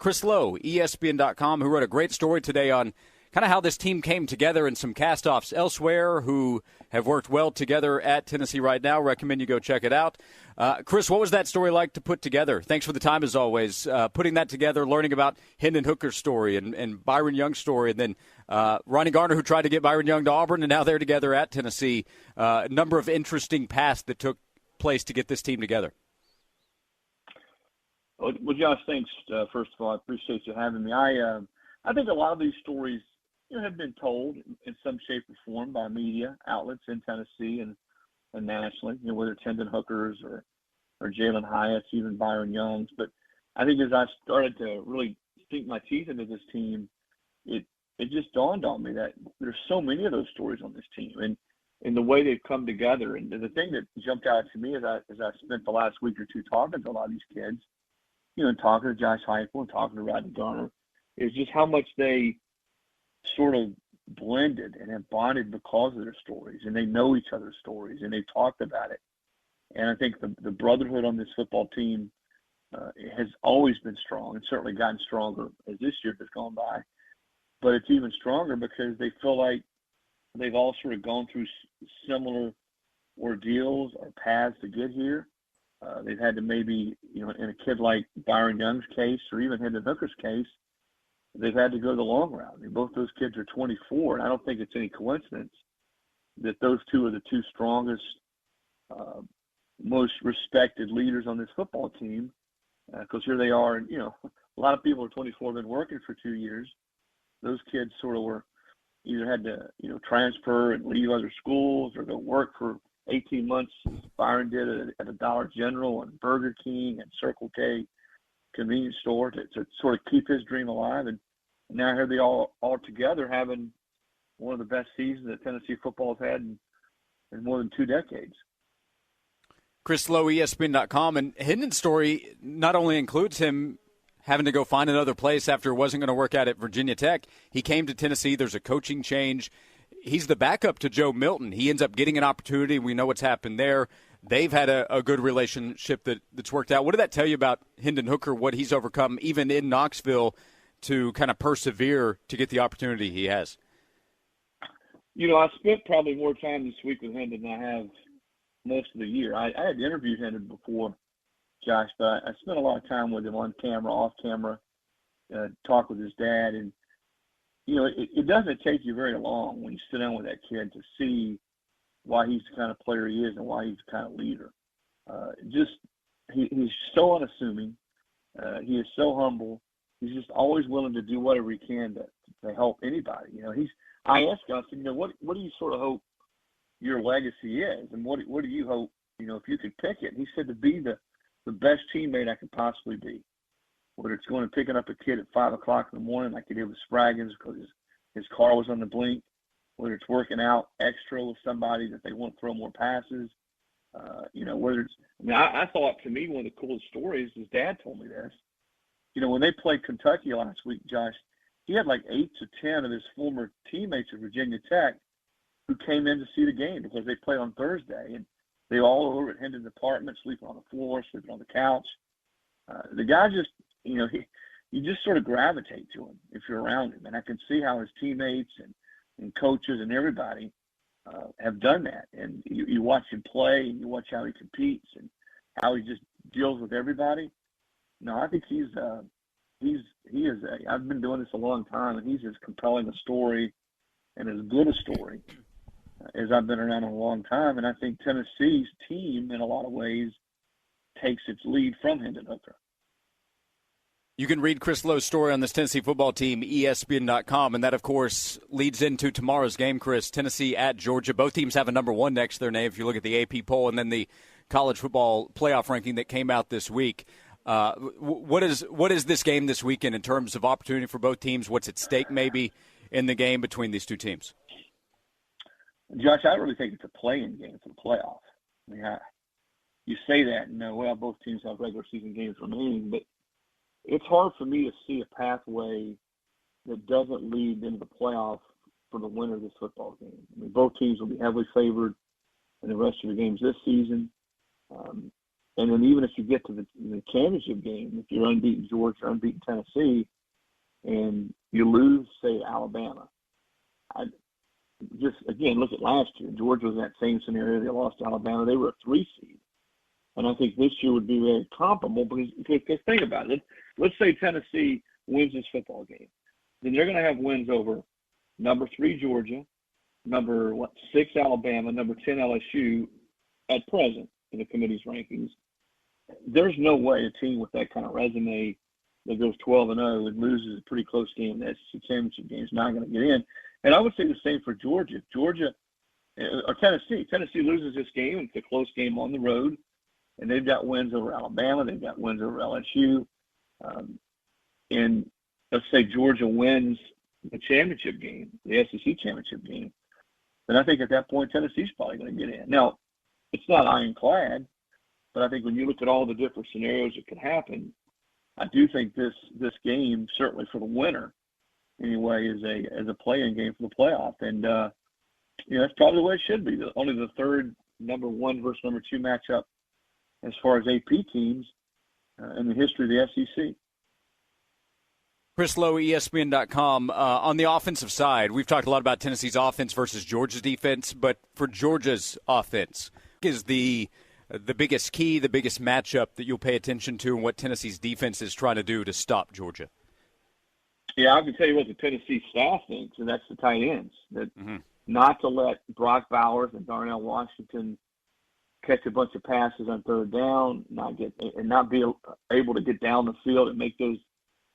Chris Low, ESPN.com, who wrote a great story today on kind of how this team came together and some cast-offs elsewhere who have worked well together at Tennessee right now. Recommend you go check it out. Chris, what was that story like to put together? Thanks for the time, as always. Putting that together, learning about Hendon Hooker's story and Byron Young's story, and then Ronnie Garner, who tried to get Byron Young to Auburn, and now they're together at Tennessee. A number of interesting paths that took place to get this team together. Well, Josh, thanks. First of all, I appreciate you having me. I think a lot of these stories have been told in some shape or form by media outlets in Tennessee and nationally, whether it's Hendon Hooker's or Jalen Hyatt's, even Byron Young's. But I think as I started to really sink my teeth into this team, it just dawned on me that there's so many of those stories on this team and the way they've come together. And the thing that jumped out to me as I spent the last week or two talking to a lot of these kids, and talking to Josh Heupel and talking to Ronnie Garner, is just how much they sort of blended and have bonded because of their stories, and they know each other's stories, and they've talked about it. And I think the brotherhood on this football team has always been strong and certainly gotten stronger as this year has gone by. But it's even stronger because they feel like they've all sort of gone through similar ordeals or paths to get here. They've had to maybe, in a kid like Byron Young's case or even Hendon Hooker's case, they've had to go the long route. I mean, both those kids are 24, and I don't think it's any coincidence that those two are the two strongest, most respected leaders on this football team. Because here they are, and a lot of people are 24, been working for 2 years. Those kids sort of were either had to, transfer and leave other schools or go work for 18 months, as Byron did at a Dollar General and Burger King and Circle K convenience store to sort of keep his dream alive. And now here they all together having one of the best seasons that Tennessee football has had in more than 2 decades. Chris Low, ESPN.com. And Hendon's story not only includes him having to go find another place after it wasn't going to work out at Virginia Tech. He came to Tennessee. There's a coaching change. He's the backup to Joe Milton. He ends up getting an opportunity. We know what's happened there. They've had a good relationship that's worked out. What did that tell you about Hendon Hooker, what he's overcome, even in Knoxville, to kind of persevere to get the opportunity he has? I spent probably more time this week with Hendon than I have most of the year. I had interviewed Hendon before, Josh, but I spent a lot of time with him on camera, off camera, talk with his dad. And, it doesn't take you very long when you sit down with that kid to see why he's the kind of player he is and why he's the kind of leader. He's so unassuming. He is so humble. He's just always willing to do whatever he can to help anybody. I asked him, I said, what do you sort of hope your legacy is? And what do you hope, if you could pick it? And he said to be the best teammate I could possibly be. Whether it's going and picking up a kid at 5 o'clock in the morning like he did with Spraggins because his car was on the blink, whether it's working out extra with somebody that they want to throw more passes, whether it's – I thought, to me, one of the coolest stories, his dad told me this. When they played Kentucky last week, Josh, he had like 8 to 10 of his former teammates at Virginia Tech who came in to see the game because they played on Thursday. And they all over at Hendon's apartment, sleeping on the floor, sleeping on the couch. The guy just – you just sort of gravitate to him if you're around him. And I can see how his teammates and coaches and everybody have done that. And you watch him play and you watch how he competes and how he just deals with everybody. No, I think I've been doing this a long time, and he's as compelling a story and as good a story as I've been around in a long time. And I think Tennessee's team, in a lot of ways, takes its lead from Hendon Hooker. You can read Chris Low's story on this Tennessee football team, ESPN.com, and that, of course, leads into tomorrow's game, Chris. Tennessee at Georgia. Both teams have a number 1 next to their name if you look at the AP poll and then the college football playoff ranking that came out this week. What is this game this weekend in terms of opportunity for both teams? What's at stake maybe in the game between these two teams? Josh, I really think it's a play-in game for the playoff. I mean, you say that, and both teams have regular season games remaining, but it's hard for me to see a pathway that doesn't lead into the playoff for the winner of this football game. Both teams will be heavily favored in the rest of the games this season. And then even if you get to the championship game, if you're unbeaten Georgia or unbeaten Tennessee, and you lose, say, Alabama, again, look at last year. Georgia was in that same scenario. They lost to Alabama. They were a 3 seed. And I think this year would be very comparable because think about it. Let's say Tennessee wins this football game. Then they're going to have wins over number 3 Georgia, number 6 Alabama, number 10 LSU at present in the committee's rankings. There's no way a team with that kind of resume that goes 12-0 and loses a pretty close game in the SEC championship game is not going to get in. And I would say the same for Georgia. Tennessee loses this game. It's a close game on the road, and they've got wins over Alabama. They've got wins over LSU. And let's say Georgia wins the championship game, the SEC championship game, then I think at that point Tennessee's probably going to get in. Now, it's not ironclad, but I think when you look at all the different scenarios that could happen, I do think this game, certainly for the winner, anyway, is a play-in game for the playoff, and that's probably the way it should be. Only the third number 1 versus number 2 matchup as far as AP teams in the history of the SEC. Chris Low, ESPN.com. On the offensive side, we've talked a lot about Tennessee's offense versus Georgia's defense, but for Georgia's offense, is the biggest key, the biggest matchup that you'll pay attention to, and what Tennessee's defense is trying to do to stop Georgia? Yeah, I can tell you what the Tennessee staff thinks, and that's the tight ends. That not to let Brock Bowers and Darnell Washington catch a bunch of passes on third down, not be able to get down the field and make those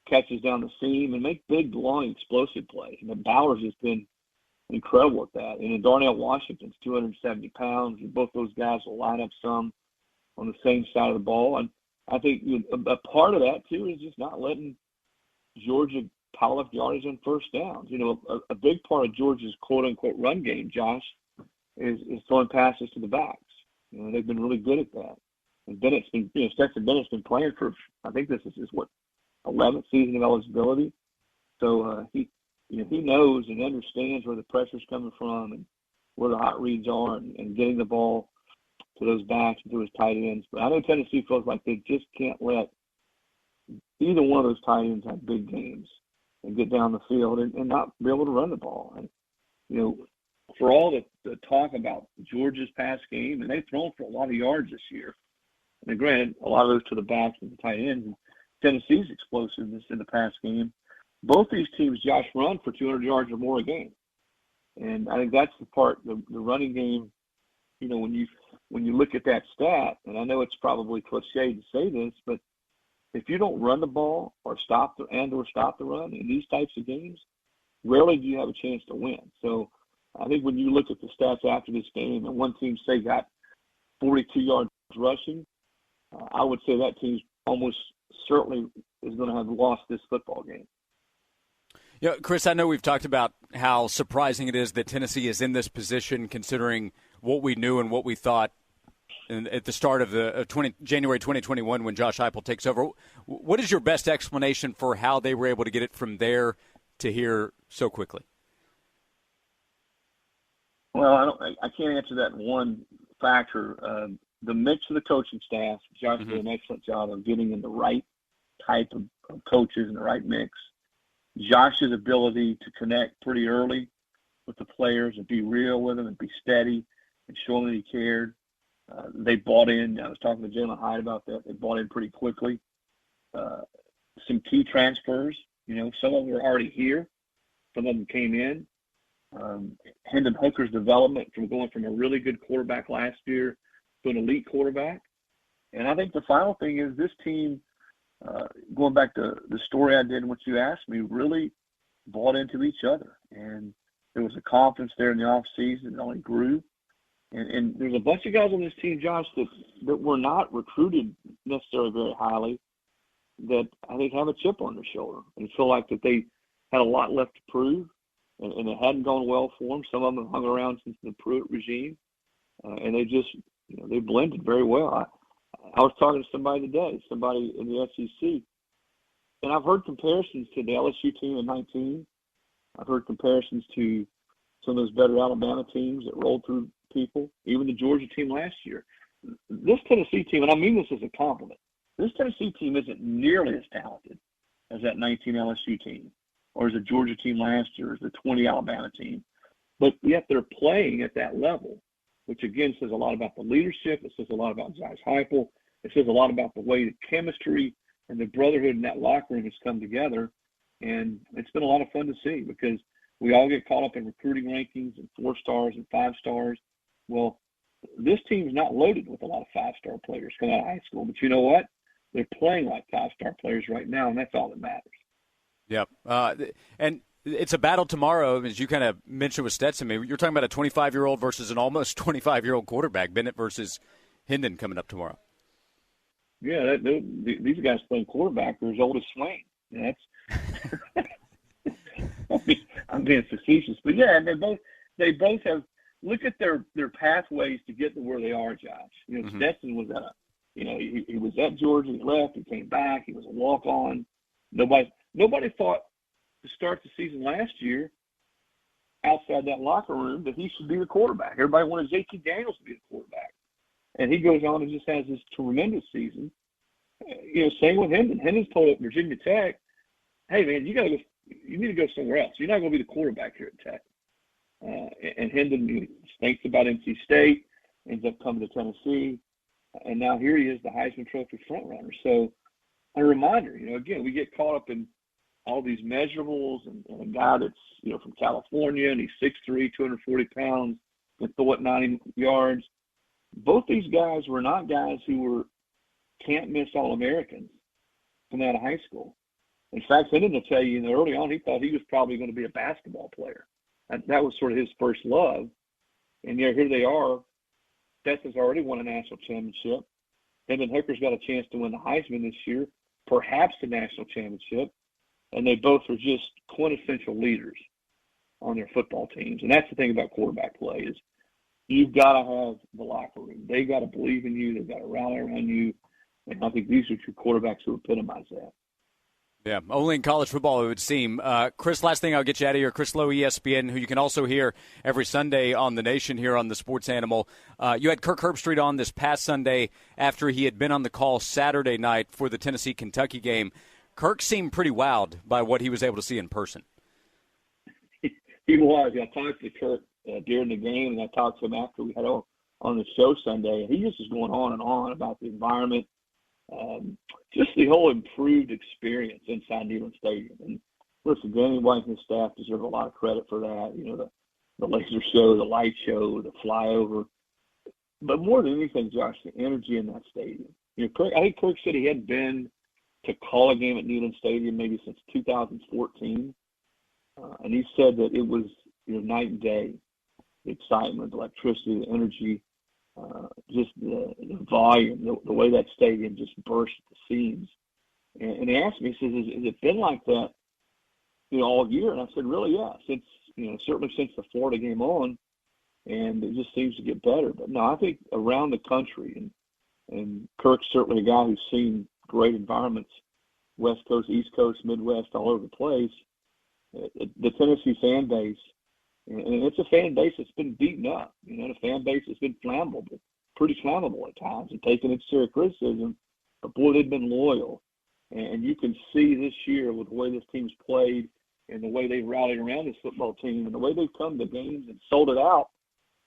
catches down the seam and make big, long, explosive plays. And Bowers has been incredible at that. And then Darnell Washington's 270 pounds, and both those guys will line up some on the same side of the ball. And I think a part of that, too, is just not letting Georgia pile up yardage on first downs. A big part of Georgia's quote-unquote run game, Josh, is throwing passes to the backs. They've been really good at that. And Stetson Bennett's been playing for, I think this is his 11th season of eligibility. So he knows and understands where the pressure's coming from and where the hot reads are and getting the ball to those backs and to his tight ends. But I know Tennessee feels like they just can't let either one of those tight ends have big games and get down the field and not be able to run the ball. And, for all the talk about Georgia's pass game, and they've thrown for a lot of yards this year. And granted, a lot of those to the backs and the tight ends. And Tennessee's explosiveness in the pass game. Both these teams, Josh, run for 200 yards or more a game. And I think that's the part, the running game, when you look at that stat, and I know it's probably cliche to say this, but if you don't run the ball or stop the run in these types of games, rarely do you have a chance to win. So I think when you look at the stats after this game, and one team, say, got 42 yards rushing, I would say that team's almost certainly is going to have lost this football game. Yeah, Chris, I know we've talked about how surprising it is that Tennessee is in this position considering what we knew and what we thought at the start of January 2021 when Josh Heupel takes over. What is your best explanation for how they were able to get it from there to here so quickly? Well, I can't answer that in one factor. The mix of the coaching staff, Josh did an excellent job of getting in the right type of coaches and the right mix. Josh's ability to connect pretty early with the players and be real with them and be steady and show them that he cared. They bought in. I was talking to Jalen Hyde about that. They bought in pretty quickly. Some key transfers. Some of them were already here. Some of them came in. Hendon Hooker's development from going from a really good quarterback last year to an elite quarterback. And I think the final thing is this team, going back to the story I did and what you asked me, really bought into each other. And there was a confidence there in the offseason that only grew. And there's a bunch of guys on this team, Josh, that were not recruited necessarily very highly, that I think have a chip on their shoulder and feel like that they had a lot left to prove. And it hadn't gone well for them. Some of them have hung around since the Pruitt regime. And they just, they blended very well. I was talking to somebody today, somebody in the SEC, and I've heard comparisons to the LSU team in 19. I've heard comparisons to some of those better Alabama teams that rolled through people, even the Georgia team last year. this Tennessee team, and I mean this as a compliment, this Tennessee team isn't nearly as talented as that 19 LSU team or as a Georgia team last year or as the 20 Alabama team. But yet they're playing at that level, which, again, says a lot about the leadership. It says a lot about Josh Heupel. It says a lot about the way the chemistry and the brotherhood in that locker room has come together. And it's been a lot of fun to see because we all get caught up in recruiting rankings and 4 stars and 5 stars. Well, this team's not loaded with a lot of 5-star players coming out of high school. But you know what? They're playing like 5-star players right now, and that's all that matters. Yep. And it's a battle tomorrow, as you kind of mentioned with Stetson. I mean, you're talking about a 25-year-old versus an almost 25-year-old quarterback, Bennett versus Hendon coming up tomorrow. Yeah, these guys playing quarterback are as old as Swain. Yeah, that's I'm being facetious, but yeah, they both have. Look at their pathways to get to where they are, Josh. You know, Stetson was he was at Georgia. He left. He came back. He was a walk-on. Nobody thought to start the season last year outside that locker room that he should be the quarterback. Everybody wanted J.T. Daniels to be the quarterback. And he goes on and just has this tremendous season. You know, same with Hendon. Hendon's told at Virginia Tech, hey, man, you need to go somewhere else. You're not going to be the quarterback here at Tech. And Hendon thinks about NC State, ends up coming to Tennessee, and now here he is, the Heisman Trophy frontrunner. So a reminder, again, we get caught up in all these measurables and a guy that's, from California, and he's 6'3", 240 pounds, can throw it 90 yards. Both these guys were not guys who were can't-miss All-Americans coming out of high school. In fact, Hendon will tell you, early on, he thought he was probably going to be a basketball player. That was sort of his first love. And here they are. Stetson's already won a national championship. Hendon Hooker's got a chance to win the Heisman this year, perhaps the national championship. And they both are just quintessential leaders on their football teams. And that's the thing about quarterback play is you've got to have the locker room. They got to believe in you. They've got to rally around you. And I think these are two quarterbacks who epitomize that. Yeah, only in college football, it would seem. Chris, last thing I'll get you out of here. Chris Low, ESPN, who you can also hear every Sunday on The Nation here on the Sports Animal. You had Kirk Herbstreit on this past Sunday after he had been on the call Saturday night for the Tennessee-Kentucky game. Kirk seemed pretty wowed by what he was able to see in person. He was. I talked to Kirk during the game, and I talked to him after we had on the show Sunday. He just was going on and on about the environment. Just the whole improved experience inside Neyland Stadium. And listen, Danny White and his staff deserve a lot of credit for that. The laser show, the light show, the flyover. But more than anything, Josh, the energy in that stadium. I think Kirk said he hadn't been to call a game at Neyland Stadium maybe since 2014. And he said that it was night and day. The excitement, the electricity, the energy. Just the volume, the way that stadium just burst at the seams. And he asked me, he says, has it been like that, all year? And I said, really, yeah. Since, certainly since the Florida game on, and it just seems to get better. But no, I think around the country, and Kirk's certainly a guy who's seen great environments, West Coast, East Coast, Midwest, all over the place. The Tennessee fan base, and it's a fan base that's been beaten up. The fan base has been flammable, but pretty flammable at times, and taking its serious criticism. But, boy, they've been loyal. And you can see this year with the way this team's played and the way they've rallied around this football team and the way they've come to games and sold it out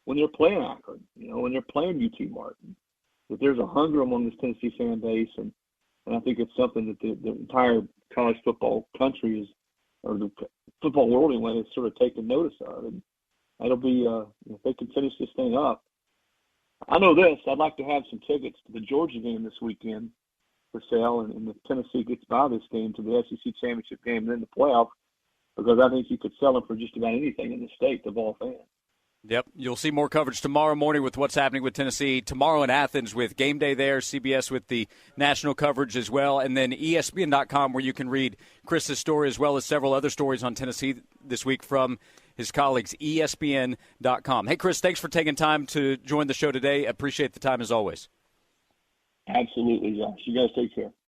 when they're playing Akron, when they're playing UT Martin, that there's a hunger among this Tennessee fan base. And I think it's something that the entire college football country is, or the football world anyway, has sort of taken notice of. And that'll be, if they can finish this thing up. I know this, I'd like to have some tickets to the Georgia game this weekend for sale, and if Tennessee gets by this game to the SEC championship game and then the playoff, because I think you could sell them for just about anything in the state to ball fans. Yep, you'll see more coverage tomorrow morning with what's happening with Tennessee. Tomorrow in Athens with game day there, CBS with the national coverage as well, and then ESPN.com where you can read Chris's story as well as several other stories on Tennessee this week from his colleagues, ESPN.com. Hey, Chris, thanks for taking time to join the show today. Appreciate the time as always. Absolutely, Josh. You guys take care.